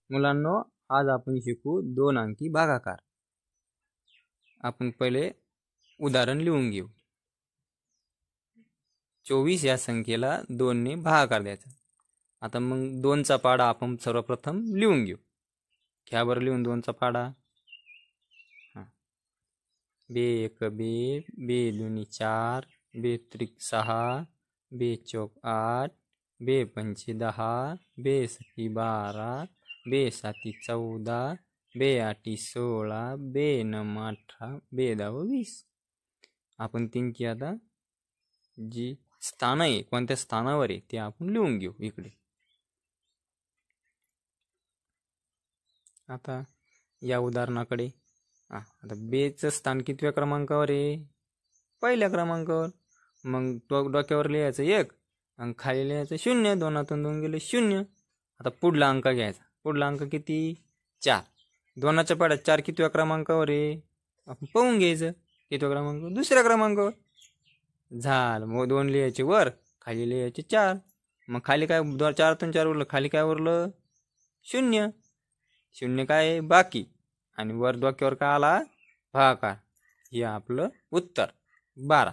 मुलांनो, आज आपण शिकू 2 अंकी भागाकार। आपण पहिले उदाहरण लिहून घेऊ। 24 या संख्येला 2 ने भागाकार द्यायचा। आता मग 2 चा पाडा आपण सर्वप्रथम लिहून घेऊ। घ्या बरं लिहून 2 चा पाडा। बे एक बे, बे दुनी 4, बे त्रिक 6, बे चौक 8, बे पंचे 10, बे सती 12, बे साती 14, बे आठी 16, बे नम 18, बे दाव 20। आपण त्यांची आता जी स्थान आहे, कोणत्या स्थानावर आहे ते आपण लिहून घेऊ इकडे। आता या उदाहरणाकडे आता बेचं स्थान कितव्या क्रमांकावर आहे? पहिल्या क्रमांकावर। मग डोक्यावर लिहायचं 1 आणि खाली लिहायचं 0। 2तून 2 गेले 0। आता पुढला अंक घ्यायचा। पुढला अंक किती? 4। 2च्या पाड्यात 4 कितव्या क्रमांकावर आहे? आपण पाहून घ्यायचं कितव्या क्रमांकावर? दुसऱ्या क्रमांकावर। झालं, मग 2 लिहायचे वर, खाली लिहायचे 4। मग खाली काय 4तून 4 उरलं, खाली काय उरलं? 0। 0 काय आहे? बाकी। आणि वर डोक्यावर काय आला? भागाकार। हे आपलं उत्तर 12।